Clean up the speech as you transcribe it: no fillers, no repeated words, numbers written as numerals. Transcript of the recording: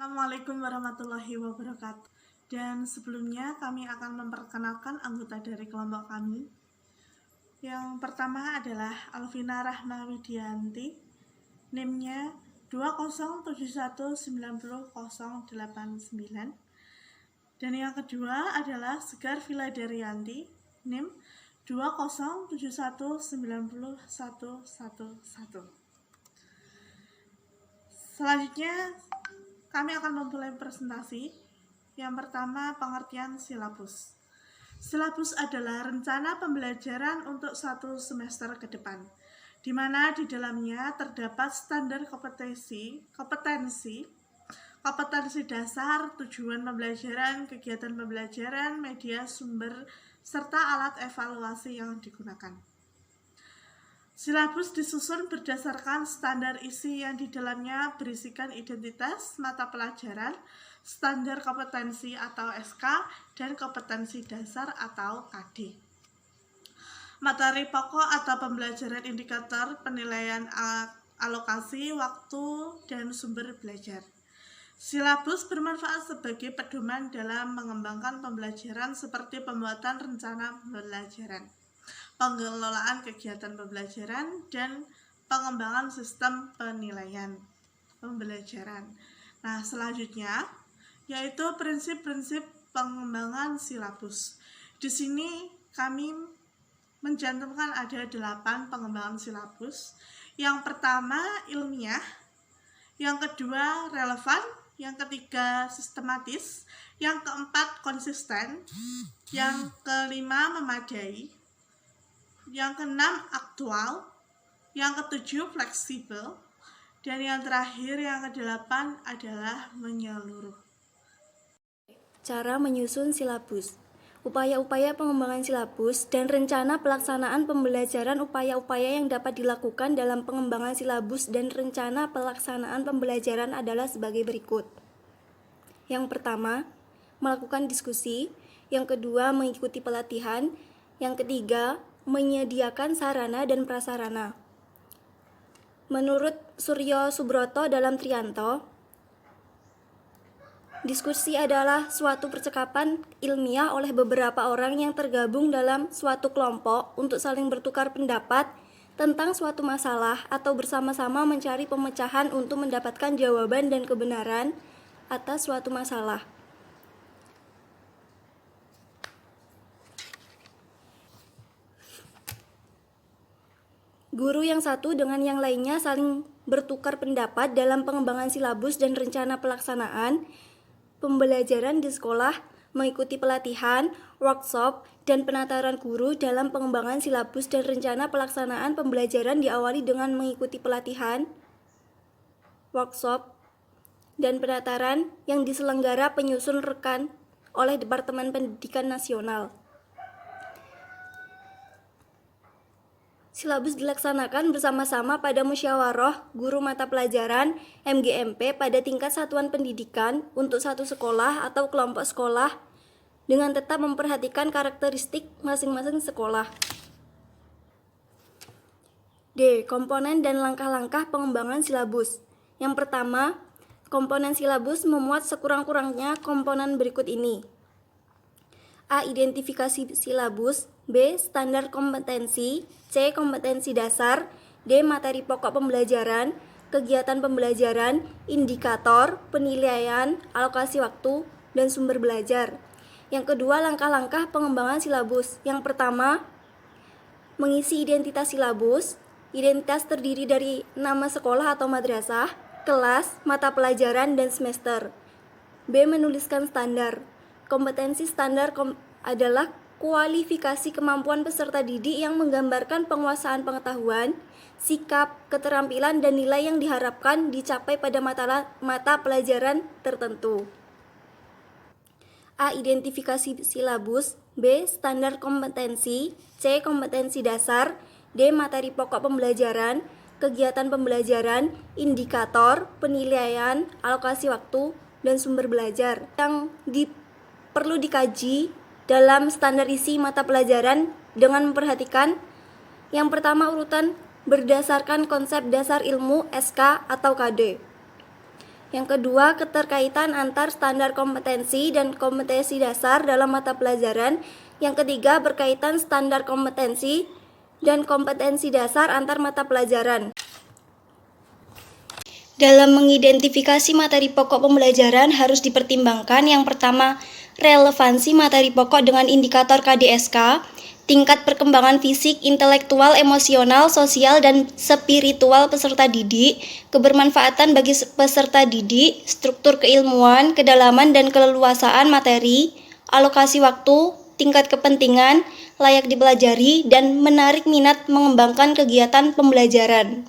Assalamualaikum warahmatullahi wabarakatuh. Dan sebelumnya kami akan memperkenalkan anggota dari kelompok kami. Yang pertama adalah Alvina Rahma Widianti, NIM-nya 207190089. Dan yang kedua adalah Segar Viladarianti, NIM 207190111. Selanjutnya kami akan memulai presentasi. Yang pertama, pengertian silabus. Silabus adalah rencana pembelajaran untuk satu semester ke depan, di mana di dalamnya terdapat standar kompetensi dasar, tujuan pembelajaran, kegiatan pembelajaran, media sumber, serta alat evaluasi yang digunakan. Silabus disusun berdasarkan standar isi yang di dalamnya berisikan identitas mata pelajaran, standar kompetensi atau SK, dan kompetensi dasar atau KD. Materi pokok atau pembelajaran indikator penilaian alokasi, waktu, dan sumber belajar. Silabus bermanfaat sebagai pedoman dalam mengembangkan pembelajaran seperti pembuatan rencana pembelajaran, pengelolaan kegiatan pembelajaran, dan pengembangan sistem penilaian pembelajaran. Nah, selanjutnya yaitu prinsip-prinsip pengembangan silabus. Di sini kami mencantumkan ada 8 pengembangan silabus. Yang pertama ilmiah, yang kedua relevan, yang ketiga sistematis, yang keempat konsisten, yang kelima memadai, yang keenam aktual, yang ketujuh fleksibel, dan yang terakhir yang kedelapan adalah menyeluruh. Cara menyusun silabus. Upaya-upaya pengembangan silabus dan rencana pelaksanaan pembelajaran. Upaya-upaya yang dapat dilakukan dalam pengembangan silabus dan rencana pelaksanaan pembelajaran adalah sebagai berikut. Yang pertama, melakukan diskusi. Yang kedua, mengikuti pelatihan. Yang ketiga, menyediakan sarana dan prasarana. Menurut Suryo Subroto dalam Trianto, diskusi adalah suatu percakapan ilmiah oleh beberapa orang yang tergabung dalam suatu kelompok untuk saling bertukar pendapat tentang suatu masalah atau bersama-sama mencari pemecahan untuk mendapatkan jawaban dan kebenaran atas suatu masalah. Guru yang satu dengan yang lainnya saling bertukar pendapat dalam pengembangan silabus dan rencana pelaksanaan pembelajaran di sekolah, mengikuti pelatihan, workshop, dan penataran guru dalam pengembangan silabus dan rencana pelaksanaan pembelajaran diawali dengan mengikuti pelatihan, workshop, dan penataran yang diselenggara penyusun rekan oleh Departemen Pendidikan Nasional. Silabus dilaksanakan bersama-sama pada musyawarah guru mata pelajaran MGMP pada tingkat satuan pendidikan untuk satu sekolah atau kelompok sekolah dengan tetap memperhatikan karakteristik masing-masing sekolah. D. Komponen dan langkah-langkah pengembangan silabus. Yang pertama, komponen silabus memuat sekurang-kurangnya komponen berikut ini. A. Identifikasi silabus. B. Standar kompetensi. C. Kompetensi dasar. D. Materi pokok pembelajaran, kegiatan pembelajaran, indikator, penilaian, alokasi waktu, dan sumber belajar. Yang kedua, langkah-langkah pengembangan silabus. Yang pertama, mengisi identitas silabus. Identitas terdiri dari nama sekolah atau madrasah, kelas, mata pelajaran, dan semester. B. Menuliskan standar. Kompetensi standar adalah kualifikasi kemampuan peserta didik yang menggambarkan penguasaan pengetahuan, sikap, keterampilan, dan nilai yang diharapkan dicapai pada mata pelajaran tertentu. A. Identifikasi silabus. B. Standar kompetensi. C. Kompetensi dasar. D. Materi pokok pembelajaran, kegiatan pembelajaran, indikator, penilaian, alokasi waktu, dan sumber belajar. Yang perlu dikaji dalam standar isi mata pelajaran dengan memperhatikan yang pertama urutan berdasarkan konsep dasar ilmu SK atau KD. Yang kedua, keterkaitan antar standar kompetensi dan kompetensi dasar dalam mata pelajaran. Yang ketiga, berkaitan standar kompetensi dan kompetensi dasar antar mata pelajaran. Dalam mengidentifikasi materi pokok pembelajaran harus dipertimbangkan yang pertama, relevansi materi pokok dengan indikator KDSK, tingkat perkembangan fisik, intelektual, emosional, sosial, dan spiritual peserta didik, kebermanfaatan bagi peserta didik, struktur keilmuan, kedalaman dan keleluasaan materi, alokasi waktu, tingkat kepentingan, layak dipelajari, dan menarik minat mengembangkan kegiatan pembelajaran.